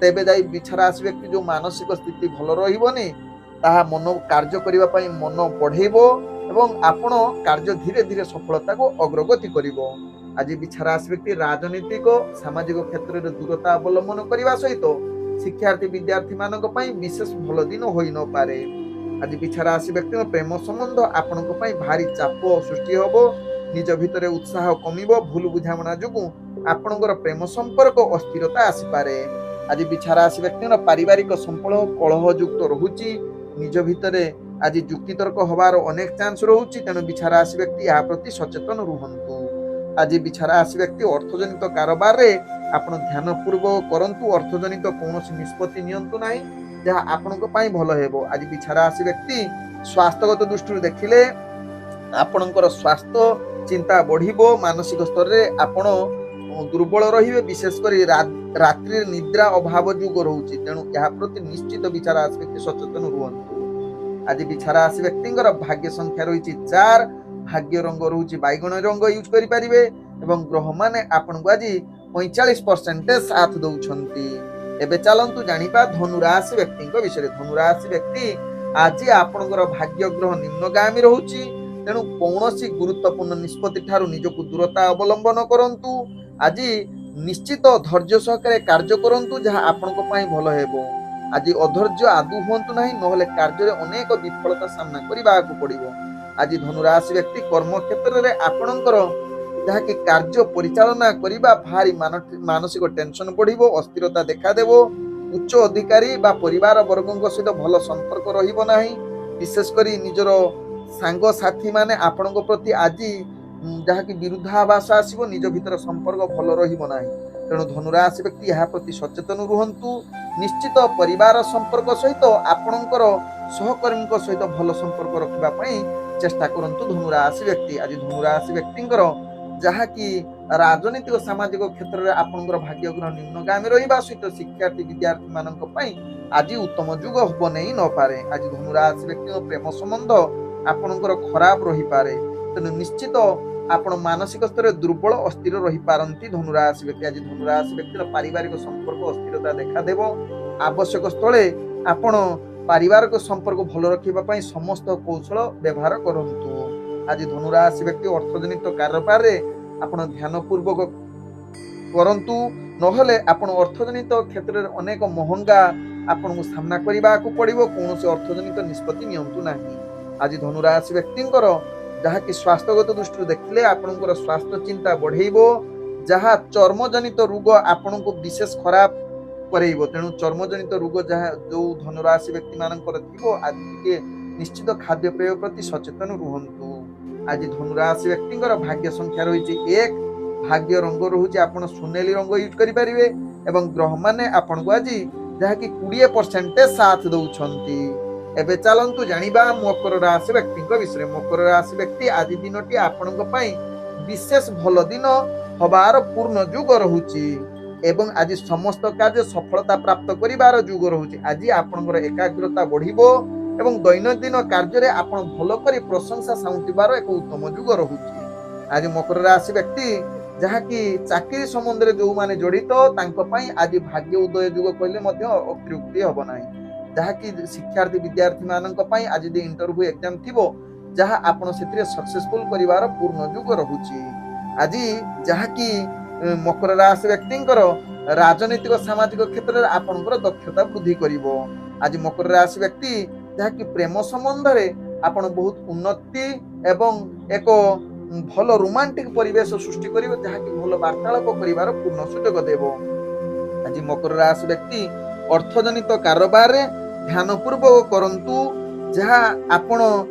ତେବେ ଯାଇ ବିଛା ରାଶି ବ୍ୟକ୍ତି ଯୋଉ ମାନସିକ ସ୍ଥିତି ଭଲ ରହିବନି, ତାହା ମନ କାର୍ଯ୍ୟ କରିବା ପାଇଁ ମନ ବଢେଇବ ଏବଂ ଆପଣ କାର୍ଯ୍ୟ ଧୀରେ ଧୀରେ ସଫଳତାକୁ ଅଗ୍ରଗତି କରିବ। ଆଜି ବିଛା ରାଶି ବ୍ୟକ୍ତି ରାଜନୈତିକ ସାମାଜିକ କ୍ଷେତ୍ରରେ ଦୂରତା ଅବଲମ୍ବନ କରିବା ସହିତ ଶିକ୍ଷାର୍ଥୀ ବିଦ୍ୟାର୍ଥୀ ମାନଙ୍କ ପାଇଁ ବିଶେଷ ଭଲ ଦିନ ହୋଇ ନପାରେ। ଆଜି ବିଛା ରାଶି ବ୍ୟକ୍ତିଙ୍କ ପ୍ରେମ ସମ୍ବନ୍ଧ ଆପଣଙ୍କ ପାଇଁ ଭାରି ଚାପ ସୃଷ୍ଟି ହବ, ନିଜ ଭିତରେ ଉତ୍ସାହ କମିବ, ଭୁଲ ବୁଝାମଣା ଯୋଗୁଁ ଆପଣଙ୍କର ପ୍ରେମ ସମ୍ପର୍କ ଅସ୍ଥିରତା ଆସିପାରେ। ଆଜି ବିଛା ରାଶି ବ୍ୟକ୍ତିଙ୍କର ପାରିବାରିକ ସମ୍ପର୍କ କଳହଯୁକ୍ତ ରହୁଛି, ନିଜ ଭିତରେ ଆଜି ଯୁକ୍ତିତର୍କ ହବାର ଅନେକ ଚାନ୍ସ ରହୁଛି, ତେଣୁ ବିଛା ରାଶି ବ୍ୟକ୍ତି ଏହା ପ୍ରତି ସଚେତନ ରୁହନ୍ତୁ। ଆଜି ବିଛା ରାଶି ବ୍ୟକ୍ତି ଅର୍ଥଜନିତ କାରବାରରେ ଆପଣ ଧ୍ୟାନ ପୂର୍ବକ କରନ୍ତୁ, ଅର୍ଥଜନିତ କୌଣସି ନିଷ୍ପତ୍ତି ନିଅନ୍ତୁ ନାହିଁ, ଯାହା ଆପଣଙ୍କ ପାଇଁ ଭଲ ହେବ। ଆଜି ବିଛା ରାଶି ବ୍ୟକ୍ତି ସ୍ୱାସ୍ଥ୍ୟଗତ ଦୃଷ୍ଟିରୁ ଦେଖିଲେ ଆପଣଙ୍କର ସ୍ୱାସ୍ଥ୍ୟ ଚିନ୍ତା ବଢିବ, ମାନସିକ ସ୍ତରରେ ଆପଣ ଦୁର୍ବଳ ରହିବେ, ବିଶେଷ କରି ରାତ୍ରିରେ ନିଦ୍ରା ଅଭାବ ଯୋଗ ରହୁଛି। ତେଣୁ ଏହା ପ୍ରତି ନିଶ୍ଚିତ ବିଚାର ରାଶି ବ୍ୟକ୍ତି ସଚେତନ ରୁହନ୍ତୁ। ଆଜି ବିଚାର ରାଶି ବ୍ୟକ୍ତିଙ୍କର ଭାଗ୍ୟ ସଂଖ୍ୟା ରହିଛି 4, ଭାଗ୍ୟ ରଙ୍ଗ ରହୁଛି ବାଇଗଣ ରଙ୍ଗ ୟୁଜ କରିପାରିବେ ଏବଂ ଗ୍ରହମାନେ ଆପଣଙ୍କୁ ଆଜି 45% ସାଥ ଦଉଛନ୍ତି। ଏବେ ଚାଲନ୍ତୁ ଜାଣିବା ଧନୁ ରାଶି ବ୍ୟକ୍ତିଙ୍କ ବିଷୟରେ। ଧନୁ ରାଶି ବ୍ୟକ୍ତି ଆଜି ଆପଣଙ୍କର ଭାଗ୍ୟ ଗ୍ରହ ନିମ୍ନଗାମୀ ରହୁଛି। ତେଣୁ କୌଣସି ଗୁରୁତ୍ୱପୂର୍ଣ୍ଣ ନିଷ୍ପତ୍ତି ଠାରୁ ନିଜକୁ ଦୂରତା ଅବଲମ୍ବନ କରନ୍ତୁ। ଆଜି ନିଶ୍ଚିତ ଧୈର୍ଯ୍ୟ ସହକାରେ କାର୍ଯ୍ୟ କରନ୍ତୁ, ଯାହା ଆପଣଙ୍କ ପାଇଁ ଭଲ ହେବ। ଆଜି ଅଧୈର୍ଯ୍ୟ ଆଦୌ ହୁଅନ୍ତୁ ନାହିଁ, ନହେଲେ କାର୍ଯ୍ୟରେ ଅନେକ ବିଫଳତା ସାମ୍ନା କରିବାକୁ ପଡିବ। ଆଜି ଧନୁ ରାଶି ବ୍ୟକ୍ତି କର୍ମକ୍ଷେତ୍ରରେ ଆପଣଙ୍କର ଯାହାକି କାର୍ଯ୍ୟ ପରିଚାଳନା କରିବା ଭାରି ମାନସିକ ଟେନସନ ବଢିବ, ଅସ୍ଥିରତା ଦେଖାଦେବ। ଉଚ୍ଚ ଅଧିକାରୀ ବା ପରିବାର ବର୍ଗଙ୍କ ସହିତ ଭଲ ସମ୍ପର୍କ ରହିବ ନାହିଁ। ବିଶେଷ କରି ନିଜର ସାଙ୍ଗସାଥୀ ମାନେ ଆପଣଙ୍କ ପ୍ରତି ଆଜି ଯାହାକି ବିରୁଦ୍ଧାଭାସ ଆସିବ, ନିଜ ଭିତରେ ସମ୍ପର୍କ ଭଲ ରହିବ ନାହିଁ। ତେଣୁ ଧନୁ ରାଶି ବ୍ୟକ୍ତି ଏହା ପ୍ରତି ସଚେତନ ରୁହନ୍ତୁ। ନିଶ୍ଚିତ ପରିବାର ସମ୍ପର୍କ ସହିତ ଆପଣଙ୍କର ସହକର୍ମୀଙ୍କ ସହିତ ଭଲ ସମ୍ପର୍କ ରଖିବା ପାଇଁ ଚେଷ୍ଟା କରନ୍ତୁ ଧନୁ ରାଶି ବ୍ୟକ୍ତି। ଆଜି ଧନୁ ରାଶି ବ୍ୟକ୍ତିଙ୍କର ଯାହାକି ରାଜନୈତିକ ସାମାଜିକ କ୍ଷେତ୍ରରେ ଆପଣଙ୍କର ଭାଗ୍ୟ ଗ୍ରହ ନିମ୍ନଗାମୀ ରହିବା ସହିତ ଶିକ୍ଷାର୍ଥୀ ବିଦ୍ୟାର୍ଥୀ ମାନଙ୍କ ପାଇଁ ଆଜି ଉତ୍ତମ ଯୁଗ ବନେଇ ନପାରେ। ଆଜି ଧନୁ ରାଶି ବ୍ୟକ୍ତିଙ୍କ ପ୍ରେମ ସମ୍ବନ୍ଧ ଆପଣଙ୍କର ଖରାପ ରହିପାରେ। ତେଣୁ ନିଶ୍ଚିତ ଆପଣ ମାନସିକ ସ୍ତରରେ ଦୁର୍ବଳ ଅସ୍ଥିର ରହିପାରନ୍ତି ଧନୁ ରାଶି ବ୍ୟକ୍ତି। ଆଜି ଧନୁ ରାଶି ବ୍ୟକ୍ତିର ପାରିବାରିକ ସମ୍ପର୍କ ଅସ୍ଥିରତା ଦେଖାଦେବ। ଆବଶ୍ୟକ ସ୍ଥଳେ ଆପଣ ପାରିବାରିକ ସମ୍ପର୍କ ଭଲ ରଖିବା ପାଇଁ ସମସ୍ତ କୌଶଳ ବ୍ୟବହାର କରନ୍ତୁ। ଆଜି ଧନୁ ରାଶି ବ୍ୟକ୍ତି ଅର୍ଥଜନିତ କାରବାରରେ ଆପଣ ଧ୍ୟାନ ପୂର୍ବକ କରନ୍ତୁ, ନହେଲେ ଆପଣ ଅର୍ଥଜନିତ କ୍ଷେତ୍ରରେ ଅନେକ ମହଙ୍ଗା ଆପଣଙ୍କୁ ସାମ୍ନା କରିବାକୁ ପଡିବ। କୌଣସି ଅର୍ଥଜନିତ ନିଷ୍ପତ୍ତି ନିଅନ୍ତୁ ନାହିଁ। ଆଜି ଧନୁ ରାଶି ବ୍ୟକ୍ତିଙ୍କର ଯାହାକି ସ୍ୱାସ୍ଥ୍ୟଗତ ଦୃଷ୍ଟିରୁ ଦେଖିଲେ ଆପଣଙ୍କର ସ୍ୱାସ୍ଥ୍ୟ ଚିନ୍ତା ବଢେଇବ, ଯାହା ଚର୍ମଜନିତ ରୋଗ ଆପଣଙ୍କୁ ବିଶେଷ ଖରାପ କରେଇବ। ତେଣୁ ଚର୍ମଜନିତ ରୋଗ ଯାହା ଯୋଉ ଧନୁ ରାଶି ବ୍ୟକ୍ତି ମାନଙ୍କର ଥିବ, ଆଜି ଟିକେ ନିଶ୍ଚିତ ଖାଦ୍ୟପେୟ ପ୍ରତି ସଚେତନ ରୁହନ୍ତୁ। ଆଜି ଧନୁ ରାଶି ବ୍ୟକ୍ତିଙ୍କର ଭାଗ୍ୟ ସଂଖ୍ୟା ରହିଛି 1, ଭାଗ୍ୟ ରଙ୍ଗ ରହୁଛି ଆପଣ ସୁନେଲି ରଙ୍ଗ ୟୁଜ କରିପାରିବେ ଏବଂ ଗ୍ରହମାନେ ଆପଣଙ୍କୁ ଆଜି ଯାହାକି 20% ସାଥ ଦଉଛନ୍ତି। ଏବେ ଚାଲନ୍ତୁ ଜାଣିବା ମକର ରାଶି ବ୍ୟକ୍ତିଙ୍କ ବିଷୟରେ। ମକର ରାଶି ବ୍ୟକ୍ତି ଆଜି ଦିନଟି ଆପଣଙ୍କ ପାଇଁ ବିଶେଷ ଭଲ ଦିନ ହବାର ପୂର୍ଣ୍ଣ ଯୁଗ ରହୁଛି ଏବଂ ଆଜି ସମସ୍ତ କାର୍ଯ୍ୟ ସଫଳତା ପ୍ରାପ୍ତ କରିବାର ଯୁଗ ରହୁଛି। ଆଜି ଆପଣଙ୍କର ଏକାଗ୍ରତା ବଢିବ ଏବଂ ଦୈନନ୍ଦିନ କାର୍ଯ୍ୟରେ ଆପଣ ଭଲ କରି ପ୍ରଶଂସା ସାଉଁଟିବାର ଏକ ଉତ୍ତମ ଯୁଗ ରହୁଛି। ଆଜି ମକର ରାଶି ବ୍ୟକ୍ତି ଯାହାକି ଚାକିରି ସମ୍ବନ୍ଧରେ ଯୋଉମାନେ ଜଡିତ, ତାଙ୍କ ପାଇଁ ଆଜି ଭାଗ୍ୟ ଉଦୟ ଯୁଗ କହିଲେ ମଧ୍ୟ ଅତ୍ୟୁକ୍ତି ହବ ନାହିଁ। ଯାହାକି ଶିକ୍ଷାର୍ଥୀ ବିଦ୍ୟାର୍ଥୀ ମାନଙ୍କ ପାଇଁ ଆଜି ଯଦି ଇଣ୍ଟରଭ୍ୟୁ ଏକ୍ଜାମ ଥିବ, ଯାହା ଆପଣ ସେଥିରେ ସକ୍ସେସଫୁଲ କରିବାର ପୂର୍ଣ୍ଣ ଯୁଗ ରହୁଛି। ଆଜି ଯାହାକି ମକର ରାଶି ବ୍ୟକ୍ତିଙ୍କର ରାଜନୈତିକ ସାମାଜିକ କ୍ଷେତ୍ରରେ ଆପଣଙ୍କର ଦକ୍ଷତା ବୃଦ୍ଧି କରିବ। ଆଜି ମକର ରାଶି ବ୍ୟକ୍ତି ଯାହାକି ପ୍ରେମ ସମ୍ବନ୍ଧରେ ଆପଣ ବହୁତ ଉନ୍ନତି ଏବଂ ଏକ ଭଲ ରୋମାଣ୍ଟିକ ପରିବେଶ ସୃଷ୍ଟି କରିବ, ଯାହାକି ଭଲ ବାର୍ତ୍ତାଳାପ କରିବାର ପୂର୍ଣ୍ଣ ସୁଯୋଗ ଦେବ। ଆଜି ମକର ରାଶି ବ୍ୟକ୍ତି ଅର୍ଥଜନିତ କାରବାରରେ ଧ୍ୟାନ ପୂର୍ବକ କରନ୍ତୁ, ଯାହା ଆପଣ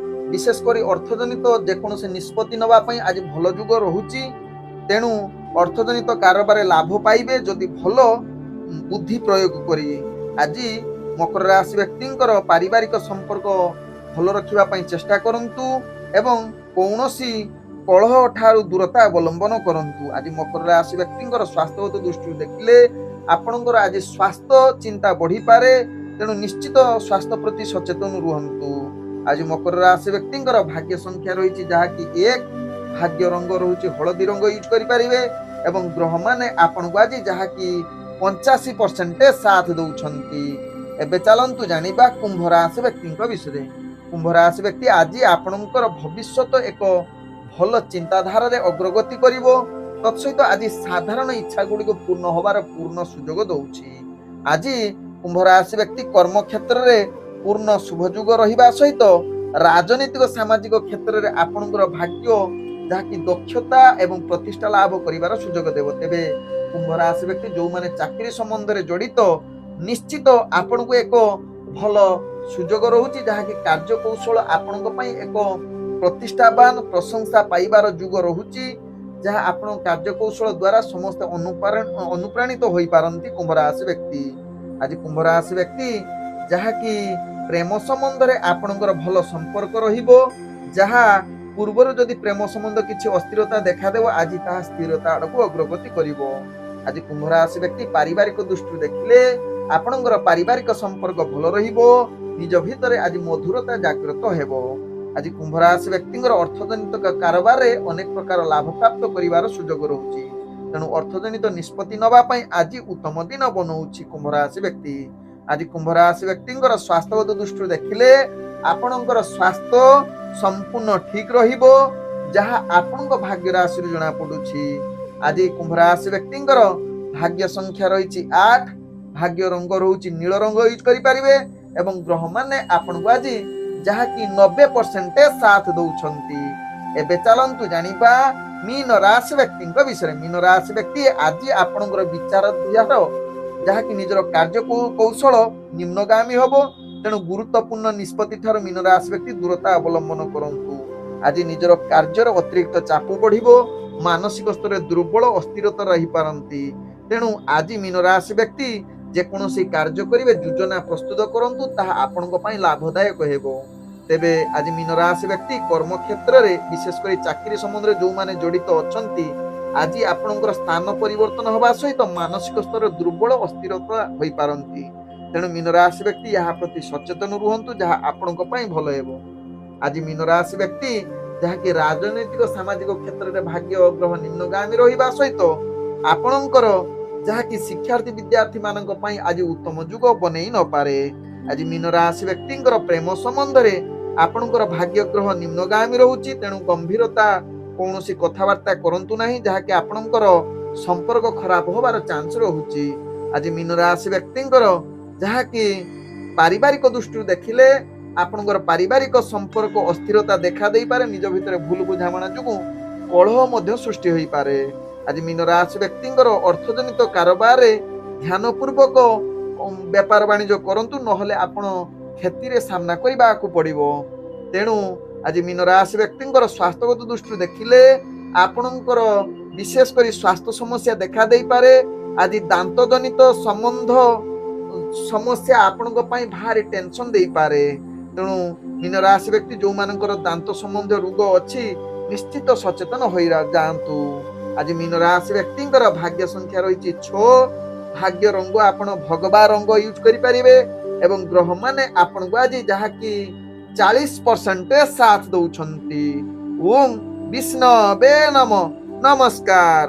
ବିଶେଷ କରି ଅର୍ଥଜନିତ ଯେକୌଣସି ନିଷ୍ପତ୍ତି ନେବା ପାଇଁ ଆଜି ଭଲ ଯୁଗ ରହୁଛି। ତେଣୁ ଅର୍ଥଜନିତ କାରବାରରେ ଲାଭ ପାଇବେ ଯଦି ଭଲ ବୁଦ୍ଧି ପ୍ରୟୋଗ କରିବେ। ଆଜି ମକର ରାଶି ବ୍ୟକ୍ତିଙ୍କର ପାରିବାରିକ ସମ୍ପର୍କ ଭଲ ରଖିବା ପାଇଁ ଚେଷ୍ଟା କରନ୍ତୁ ଏବଂ କୌଣସି କଳହ ଠାରୁ ଦୂରତା ଅବଲମ୍ବନ କରନ୍ତୁ। ଆଜି ମକର ରାଶି ବ୍ୟକ୍ତିଙ୍କର ସ୍ୱାସ୍ଥ୍ୟଗତ ଦୃଷ୍ଟିରୁ ଦେଖିଲେ ଆପଣଙ୍କର ଆଜି ସ୍ୱାସ୍ଥ୍ୟ ଚିନ୍ତା ବଢିପାରେ। ତେଣୁ ନିଶ୍ଚିତ ସ୍ୱାସ୍ଥ୍ୟ ପ୍ରତି ସଚେତନ ରୁହନ୍ତୁ। ଆଜି ମକର ରାଶି ବ୍ୟକ୍ତିଙ୍କର ଭାଗ୍ୟ ସଂଖ୍ୟା ରହିଛି ଯାହାକି 1, ଭାଗ୍ୟ ରଙ୍ଗ ରହୁଛି ହଳଦୀ ରଙ୍ଗ ୟୁଜ କରିପାରିବେ ଏବଂ ଗ୍ରହମାନେ ଆପଣଙ୍କୁ ଆଜି ଯାହାକି 85% ସାଥ ଦଉଛନ୍ତି। ଏବେ ଚାଲନ୍ତୁ ଜାଣିବା କୁମ୍ଭ ରାଶି ବ୍ୟକ୍ତିଙ୍କ ବିଷୟରେ। କୁମ୍ଭ ରାଶି ବ୍ୟକ୍ତି ଆଜି ଆପଣଙ୍କର ଭବିଷ୍ୟତ ଏକ ଭଲ ଚିନ୍ତାଧାରାରେ ଅଗ୍ରଗତି କରିବ। ତତ୍ସହିତ ଆଜି ସାଧାରଣ ଇଚ୍ଛା ଗୁଡିକ ପୂର୍ଣ୍ଣ ହବାର ପୂର୍ଣ୍ଣ ସୁଯୋଗ ଦଉଛି। ଆଜି କୁମ୍ଭ ରାଶି ବ୍ୟକ୍ତି କର୍ମକ୍ଷେତ୍ରରେ ପୂର୍ଣ୍ଣ ଶୁଭ ଯୁଗ ରହିବା ସହିତ ରାଜନୈତିକ ସାମାଜିକ କ୍ଷେତ୍ରରେ ଆପଣଙ୍କର ଭାଗ୍ୟ ଯାହାକି ଦକ୍ଷତା ଏବଂ ପ୍ରତିଷ୍ଠା ଲାଭ କରିବାର ସୁଯୋଗ ଦେବ। ତେବେ କୁମ୍ଭ ରାଶି ବ୍ୟକ୍ତି ଯୋଉମାନେ ଚାକିରି ସମ୍ବନ୍ଧରେ ଜଡିତ, ନିଶ୍ଚିତ ଆପଣଙ୍କୁ ଏକ ଭଲ ସୁଯୋଗ ରହୁଛି, ଯାହାକି କାର୍ଯ୍ୟ କୌଶଳ ଆପଣଙ୍କ ପାଇଁ ଏକ ପ୍ରତିଷ୍ଠାବାନ ପ୍ରଶଂସା ପାଇବାର ଯୁଗ ରହୁଛି, ଯାହା ଆପଣ କାର୍ଯ୍ୟ କୌଶଳ ଦ୍ୱାରା ସମସ୍ତେ ଅନୁପ୍ରାଣିତ ହୋଇପାରନ୍ତି କୁମ୍ଭ ରାଶି ବ୍ୟକ୍ତି। ଆଜି କୁମ୍ଭ ରାଶି ବ୍ୟକ୍ତି ଯାହାକି ପ୍ରେମ ସମ୍ବନ୍ଧରେ ଆପଣଙ୍କର ଭଲ ସମ୍ପର୍କ ରହିବ। ଯାହା ପୂର୍ବରୁ ଯଦି ପ୍ରେମ ସମ୍ବନ୍ଧ କିଛି ଅସ୍ଥିରତା ଦେଖାଦେବ ଆଜି ତାହା ସ୍ଥିରତା ଆଡ଼କୁ ଅଗ୍ରଗତି କରିବ। ଆଜି କୁମ୍ଭ ରାଶି ବ୍ୟକ୍ତି ପାରିବାରିକ ଦୃଷ୍ଟିରୁ ଦେଖିଲେ ଆପଣଙ୍କର ପାରିବାରିକ ସମ୍ପର୍କ ଭଲ ରହିବ। ନିଜ ଭିତରେ ଆଜି ମଧୁରତା ଜାଗ୍ରତ ହେବ। ଆଜି କୁମ୍ଭ ରାଶି ବ୍ୟକ୍ତିଙ୍କର ଅର୍ଥଜନିତ କାରବାରରେ ଅନେକ ପ୍ରକାର ଲାଭ ପ୍ରାପ୍ତ କରିବାର ସୁଯୋଗ ରହୁଛି। ତେଣୁ ଅର୍ଥଜନିତ ନିଷ୍ପତ୍ତି ନେବା ପାଇଁ ଆଜି ଉତ୍ତମ ଦିନ ବନଉଛି କୁମ୍ଭ ରାଶି ବ୍ୟକ୍ତି। ଆଜି କୁମ୍ଭ ରାଶି ବ୍ୟକ୍ତିଙ୍କର ସ୍ୱାସ୍ଥ୍ୟଗତ ଦୃଷ୍ଟିରୁ ଦେଖିଲେ ଆପଣଙ୍କର ସ୍ୱାସ୍ଥ୍ୟ ସମ୍ପୂର୍ଣ୍ଣ ଠିକ ରହିବ, ଯାହା ଆପଣଙ୍କ ଭାଗ୍ୟ ରାଶିରୁ ଜଣା ପଡୁଛି। ଆଜି କୁମ୍ଭ ରାଶି ବ୍ୟକ୍ତିଙ୍କର ଭାଗ୍ୟ ସଂଖ୍ୟା ରହିଛି 8, ଭାଗ୍ୟ ରଙ୍ଗ ରହୁଛି ନୀଳ ରଙ୍ଗ ୟୁଜ କରିପାରିବେ ଏବଂ ଗ୍ରହମାନେ ଆପଣଙ୍କୁ ଆଜି ଯାହାକି 90% ସାଥ ଦଉଛନ୍ତି। ଏବେ ଚାଲନ୍ତୁ ଜାଣିବା ମୀନ ରାଶି ବ୍ୟକ୍ତିଙ୍କ ବିଷୟରେ। ମୀନ ରାଶି ବ୍ୟକ୍ତି ଆଜି ଆପଣଙ୍କର ବିଚାର ଯାହାକି ନିଜର କାର୍ଯ୍ୟ କୌଶଳ ନିମ୍ନଗାମୀ ହବ। ତେଣୁ ଗୁରୁତ୍ୱପୂର୍ଣ୍ଣ ନିଷ୍ପତ୍ତି ଠାରୁ ମୀନ ରାଶି ବ୍ୟକ୍ତି ଦୂରତା ଅବଲମ୍ବନ କରନ୍ତୁ। ଆଜି ନିଜର କାର୍ଯ୍ୟର ଅତିରିକ୍ତ ଚାପ ବଢିବ, ମାନସିକ ସ୍ତରରେ ଦୁର୍ବଳ ଅସ୍ଥିରତା ରହିପାରନ୍ତି। ତେଣୁ ଆଜି ମୀନ ରାଶି ବ୍ୟକ୍ତି ଯେକୌଣସି କାର୍ଯ୍ୟ କରିବେ ଯୋଜନା ପ୍ରସ୍ତୁତ କରନ୍ତୁ, ତାହା ଆପଣଙ୍କ ପାଇଁ ଲାଭଦାୟକ ହେବ। ତେବେ ଆଜି ମୀନ ରାଶି ବ୍ୟକ୍ତି କର୍ମକ୍ଷେତ୍ରରେ ବିଶେଷ କରି ଚାକିରି ସମ୍ବନ୍ଧରେ ଯୋଉମାନେ ଜଡିତ ଅଛନ୍ତି ଆଜି ଆପଣଙ୍କର ସ୍ଥାନ ପରିବର୍ତ୍ତନ ହେବା ସହିତ ମାନସିକ ସ୍ତରରେ ଦୁର୍ବଳ ଅସ୍ଥିରତା ହୋଇପାରନ୍ତି। ତେଣୁ ମୀନ ରାଶି ବ୍ୟକ୍ତି ଏହା ପ୍ରତି ସଚେତନ ରୁହନ୍ତୁ, ଯାହା ଆପଣଙ୍କ ପାଇଁ ଭଲ ହେବ। ଆଜି ମୀନ ରାଶି ବ୍ୟକ୍ତି ଯାହାକି ରାଜନୈତିକ ସାମାଜିକ କ୍ଷେତ୍ରରେ ଭାଗ୍ୟ ଗ୍ରହ ନିମ୍ନଗାମୀ ରହିବା ସହିତ ଆପଣଙ୍କର ଯାହାକି ଶିକ୍ଷାର୍ଥୀ ବିଦ୍ୟାର୍ଥୀ ମାନଙ୍କ ପାଇଁ ଆଜି ଉତ୍ତମ ଯୁଗ ବନେଇ ନପାରେ। ଆଜି ମୀନ ରାଶି ବ୍ୟକ୍ତିଙ୍କର ପ୍ରେମ ସମ୍ବନ୍ଧରେ ଆପଣଙ୍କର ଭାଗ୍ୟ ଗ୍ରହ ନିମ୍ନଗାମୀ ରହୁଛି। ତେଣୁ ଗମ୍ଭୀରତା କୌଣସି କଥାବାର୍ତ୍ତା କରନ୍ତୁ ନାହିଁ, ଯାହାକି ଆପଣଙ୍କର ସମ୍ପର୍କ ଖରାପ ହବାର ଚାନ୍ସ ରହୁଛି। ଆଜି ମୀନ ରାଶି ବ୍ୟକ୍ତିଙ୍କର ଯାହାକି ପାରିବାରିକ ଦୃଷ୍ଟିରୁ ଦେଖିଲେ ଆପଣଙ୍କର ପାରିବାରିକ ସମ୍ପର୍କ ଅସ୍ଥିରତା ଦେଖା ଦେଇପାରେ। ନିଜ ଭିତରେ ଭୁଲ ବୁଝାମଣା ଯୋଗୁଁ କଳହ ମଧ୍ୟ ସୃଷ୍ଟି ହୋଇପାରେ। ଆଜି ମୀନ ରାଶି ବ୍ୟକ୍ତିଙ୍କର ଅର୍ଥଜନିତ କାରବାରରେ ଧ୍ୟାନ ପୂର୍ବକ ବେପାର ବାଣିଜ୍ୟ କରନ୍ତୁ, ନହେଲେ ଆପଣ କ୍ଷତିରେ ସାମ୍ନା କରିବାକୁ ପଡିବ। ତେଣୁ ଆଜି ମୀନ ରାଶି ବ୍ୟକ୍ତିଙ୍କର ସ୍ୱାସ୍ଥ୍ୟଗତ ଦୃଷ୍ଟିରୁ ଦେଖିଲେ ଆପଣଙ୍କର ବିଶେଷ କରି ସ୍ୱାସ୍ଥ୍ୟ ସମସ୍ୟା ଦେଖା ଦେଇପାରେ। ଆଜି ଦାନ୍ତ ଜନିତ ସମସ୍ୟା ଆପଣଙ୍କ ପାଇଁ ଭାରି ଟେନସନ ଦେଇପାରେ। ତେଣୁ ମୀନ ରାଶି ବ୍ୟକ୍ତି ଯୋଉମାନଙ୍କର ଦାନ୍ତ ସମ୍ବନ୍ଧୀୟ ରୋଗ ଅଛି ନିଶ୍ଚିତ ସଚେତନ ହୋଇ ଯାଆନ୍ତୁ। ଆଜି ମୀନ ରାଶି ବ୍ୟକ୍ତିଙ୍କର ଭାଗ୍ୟ ସଂଖ୍ୟା ରହିଛି 6, ଭାଗ୍ୟ ରଙ୍ଗ ଆପଣ ଭଗବା ରଙ୍ଗ ୟୁଜ କରିପାରିବେ ଏବଂ ଗ୍ରହମାନେ ଆପଣଙ୍କୁ ଆଜି ଯାହାକି 40% ସାଥ ଦଉଛନ୍ତି। ଓಂ ବିଷ୍ଣବେ ନମଃ। ନମସ୍କାର।